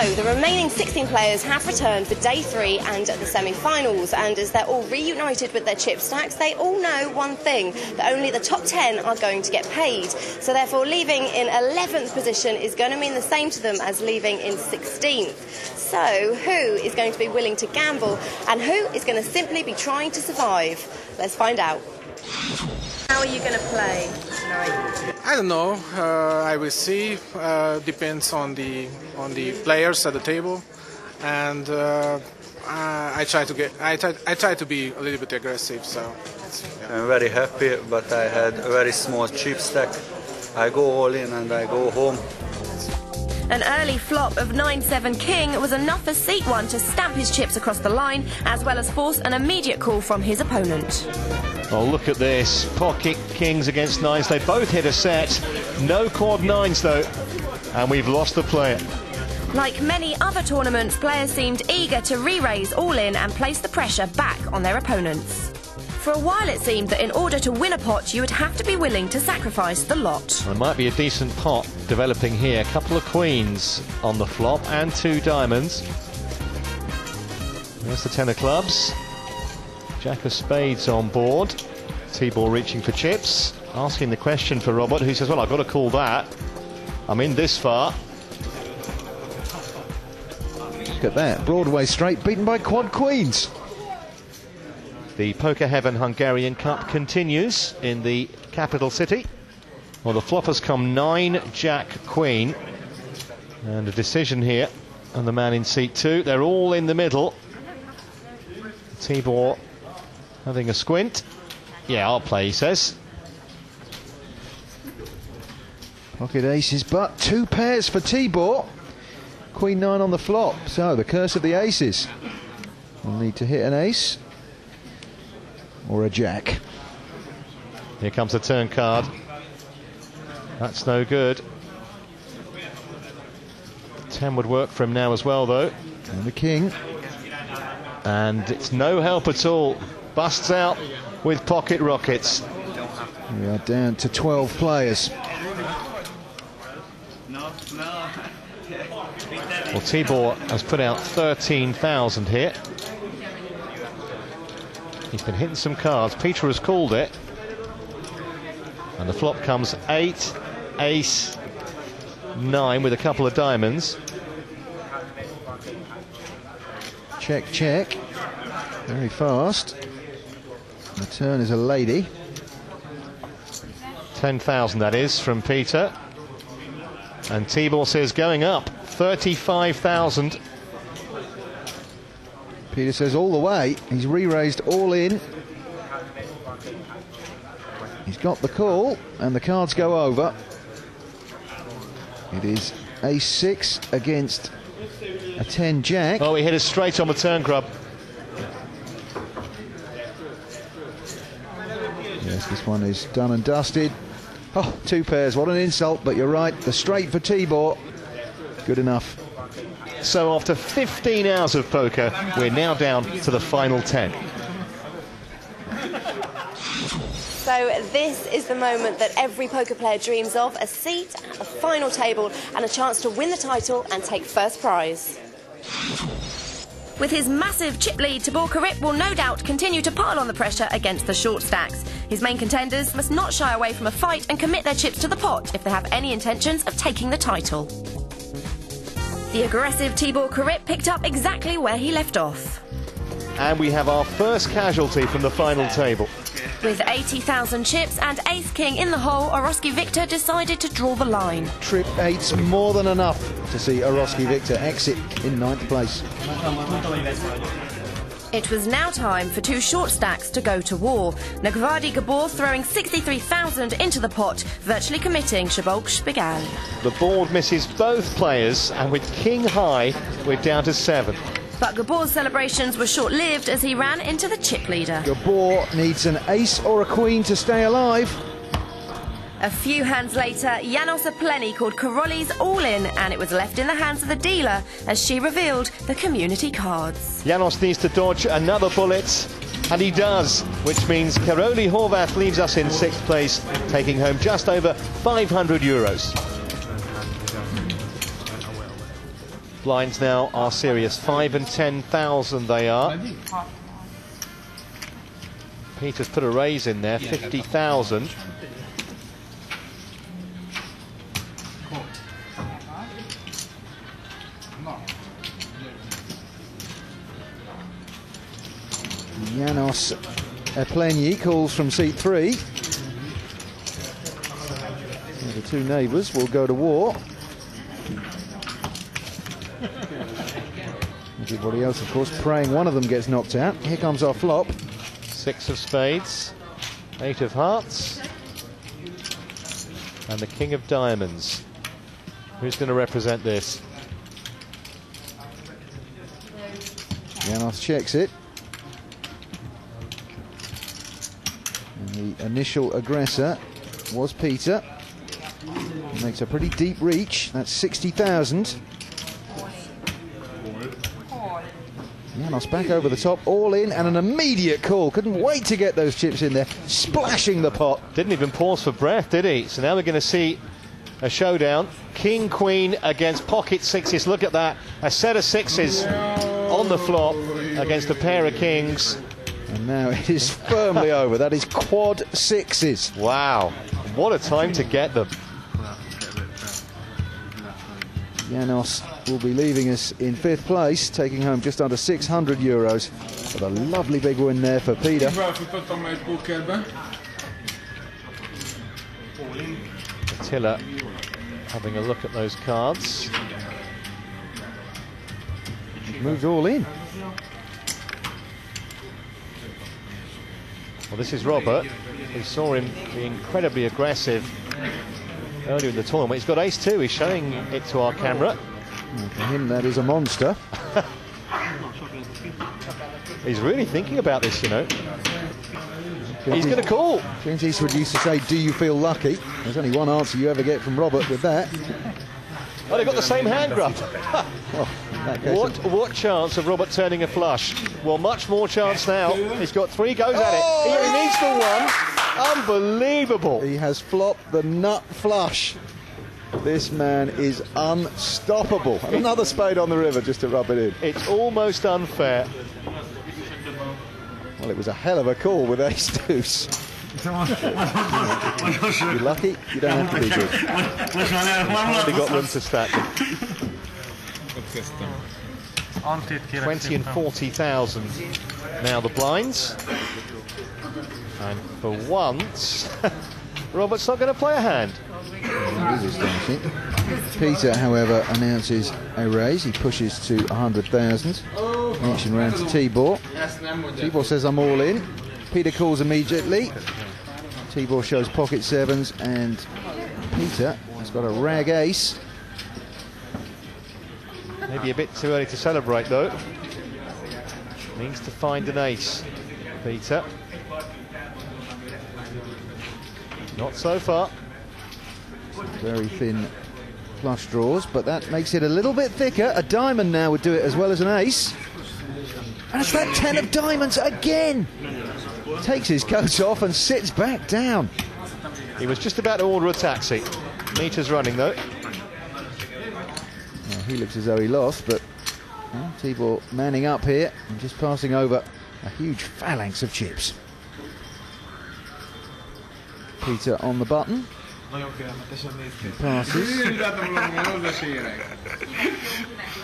the remaining 16 players have returned for day 3 and the semi-finals, and as they're all reunited with their chip stacks, they all know one thing, that only the top 10 are going to get paid. So therefore leaving in 11th position is going to mean the same to them as leaving in 16th. So who is going to be willing to gamble and who is going to simply be trying to survive? Let's find out. How are you going to play tonight? I don't know. I will see. Depends on the players at the table, and I try to be a little bit aggressive. So yeah. I'm very happy, but I had a very small chip stack. I go all in and I go home. An early flop of 9-7 king was enough for Seat 1 to stamp his chips across the line, as well as force an immediate call from his opponent. Oh, look at this. Pocket kings against nines. They both hit a set. No quad nines, though. And we've lost the player. Like many other tournaments, players seemed eager to re-raise all in and place the pressure back on their opponents. For a while it seemed that in order to win a pot, you would have to be willing to sacrifice the lot. There might be a decent pot developing here. A couple of queens on the flop and 2 diamonds. There's the 10 of clubs. Jack of spades on board. T-ball reaching for chips. Asking the question for Robert, who says, well, I've got to call that. I'm in this far. Look at that. Broadway straight beaten by quad queens. The Poker Heaven Hungarian Cup continues in the capital city. Well, the flop has come 9 Jack Queen. And a decision here. And the man in seat 2. They're all in the middle. T-ball having a squint. Yeah, I'll play, he says. Pocket aces, but 2 pairs for T-ball. Queen 9 on the flop. So the curse of the aces. We'll need to hit an ace. Or a jack. Here comes the turn card. That's no good. 10 would work for him now as well, though. And the king. And it's no help at all. Busts out with pocket rockets. We are down to 12 players. Well, T-ball has put out 13,000 here. He's been hitting some cards. Peter has called it. And the flop comes 8, ace, 9 with a couple of diamonds. Check, check. Very fast. The turn is a lady. 10,000 that is from Peter. And T-ball says going up 35,000. Peter says all the way. He's re-raised all in. He's got the call and the cards go over. It is ace 6 against a 10 jack. Oh, he hit us straight on the turn grub. Yes, this one is done and dusted. Oh, 2 pairs, what an insult, but you're right. The straight for T-ball. Good enough. So after 15 hours of poker, we're now down to the final 10. So this is the moment that every poker player dreams of, a seat at the final table and a chance to win the title and take first prize. With his massive chip lead, Tibor Karip will no doubt continue to pile on the pressure against the short stacks. His main contenders must not shy away from a fight and commit their chips to the pot if they have any intentions of taking the title. The aggressive Tibor Karip picked up exactly where he left off. And we have our first casualty from the final table. With 80,000 chips and ace-king in the hole, Orosky Victor decided to draw the line. Trip 8's more than enough to see Orosky Victor exit in 9th place. It was now time for 2 short stacks to go to war. Nagvadi Gabor throwing 63,000 into the pot, virtually committing Shabolk Spigal. The board misses both players, and with king high, we're down to 7. But Gabor's celebrations were short-lived as he ran into the chip leader. Gabor needs an ace or a queen to stay alive. A few hands later, Janos Apleni called Karoli's all-in, and it was left in the hands of the dealer as she revealed the community cards. Janos needs to dodge another bullet, and he does, which means Karoli Horvath leaves us in 6th place, taking home just over €500. blinds now are serious. 5 and 10,000 they are. Peter's put a raise in there, 50,000. Janos Eplenyi calls from seat 3. And the two neighbours will go to war. Everybody else, of course, praying one of them gets knocked out. Here comes our flop. 6 of spades, 8 of hearts, and the king of diamonds. Who's going to represent this? Janos checks it. And the initial aggressor was Peter. He makes a pretty deep reach. That's 60,000. Janos back over the top, all in, and an immediate call. Couldn't wait to get those chips in there, splashing the pot. Didn't even pause for breath, did he? So now we're going to see a showdown. King, queen against pocket sixes. Look at that. A set of sixes on the flop against a pair of kings. And now it is firmly over. That is quad sixes. Wow. What a time to get them. Janos will be leaving us in 5th place, taking home just under 600 euros. But a lovely big win there for Peter. Attila having a look at those cards. Moved all in. Well, this is Robert. We saw him be incredibly aggressive earlier in the tournament. He's got ace-2. He's showing it to our camera. And for him, that is a monster. He's really thinking about this, you know. He's going to call. Clint Eastwood used to say, "Do you feel lucky?" There's only one answer you ever get from Robert with that. Oh, they've got the same hand grab. Oh, what chance of Robert turning a flush? Well, much more chance now. He's got 3 goes at it. He only needs the one. Unbelievable. He has flopped the nut flush. This man is unstoppable. And another spade on the river just to rub it in. It's almost unfair. Well, it was a hell of a call with ace-deuce. You're lucky, you don't have to be good. Hardly got room to stack. 20 and 40,000 now the blinds. And for once, Robert's not going to play a hand. Peter, however, announces a raise. He pushes to 100,000. Action round to Tibor. Tibor says, "I'm all in." Peter calls immediately. Tibor shows pocket sevens, and Peter has got a rag ace. Maybe a bit too early to celebrate, though. Needs to find an ace, Peter. Not so far. Very thin flush draws, but that makes it a little bit thicker. A diamond now would do it as well as an ace. And it's that 10 of diamonds again. Takes his coat off and sits back down. He was just about to order a taxi. Meters running, though. Well, he looks as though he lost, but well, Tibor manning up here and just passing over a huge phalanx of chips. Peter on the button. He passes.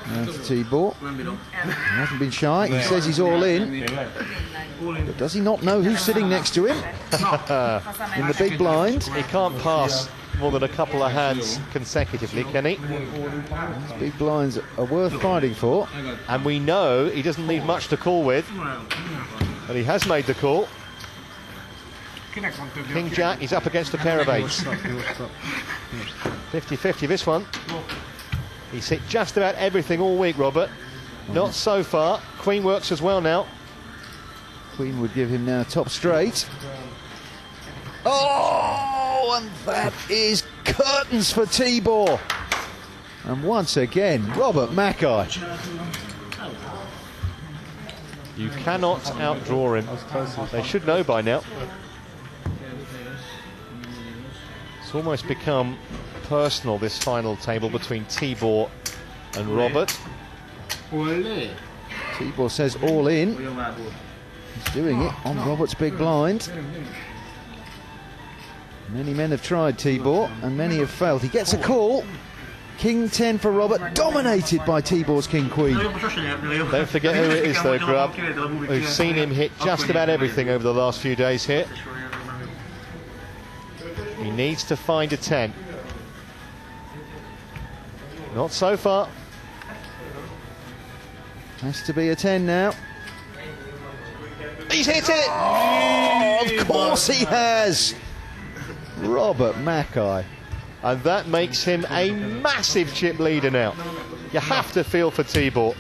Now to Tibor. He hasn't been shy. He says he's all in. But does he not know who's sitting next to him? In the big blind. He can't pass more than a couple of hands consecutively, can he? These big blinds are worth fighting for. And we know he doesn't need much to call with. But he has made the call. King Jack, he's up against a pair of eights. 50-50 this one. He's hit just about everything all week, Robert. Not so far. Queen works as well now. Queen would give him now top straight. Oh, and that is curtains for Tibor. And once again, Robert Mackay. You cannot outdraw him. They should know by now. It's almost become personal, this final table between Tibor and Robert. Tibor says all in. He's doing it on Robert's big blind. Many men have tried Tibor, and many have failed. He gets a call. King 10 for Robert, dominated by Tibor's King Queen. Don't forget who it is though, Grub. We've seen him hit just about everything over the last few days here. He needs to find a 10. Not so far. Has to be a 10 now. He's hit it! Oh, of course he has! Robert Mackay. And that makes him a massive chip leader now. You have to feel for Tibor.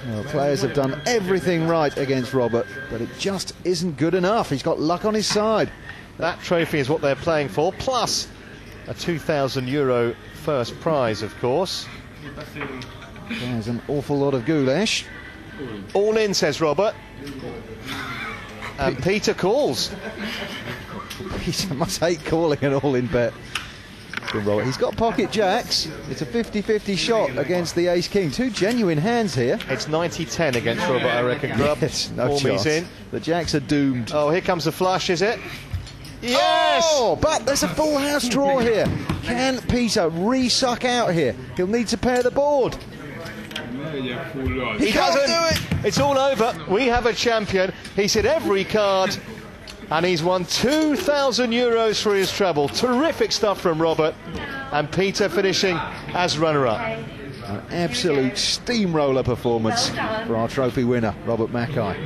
Well, players have done everything right against Robert, but it just isn't good enough. He's got luck on his side. That trophy is what they're playing for, plus a €2,000 first prize, of course. There's an awful lot of goulash. All in, says Robert. And Peter calls. Peter must hate calling an all-in bet. He's got pocket jacks. It's a 50-50 shot against the ace-king. Two genuine hands here. It's 90-10 against Robert, I reckon, Grub. Yes, no chance. In. The jacks are doomed. Oh, here comes the flush, is it? Yes! Oh, but there's a full house draw here. Can Peter re-suck out here? He'll need to pair the board. He can't do it! It's all over. We have a champion. He's hit every card. And he's won €2,000 for his treble. Terrific stuff from Robert. And Peter finishing as runner-up. An absolute steamroller performance for our trophy winner, Robert Mackay.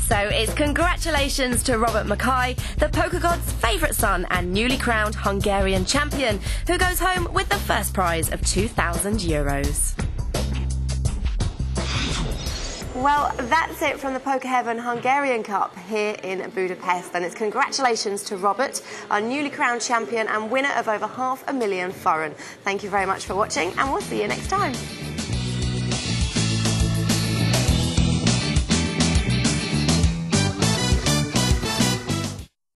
So it's congratulations to Robert Mackay, the poker god's favourite son and newly crowned Hungarian champion, who goes home with the first prize of €2,000. Well, that's it from the Poker Heaven Hungarian Cup here in Budapest. And it's congratulations to Robert, our newly crowned champion and winner of over £500,000 foreign. Thank you very much for watching, and we'll see you next time.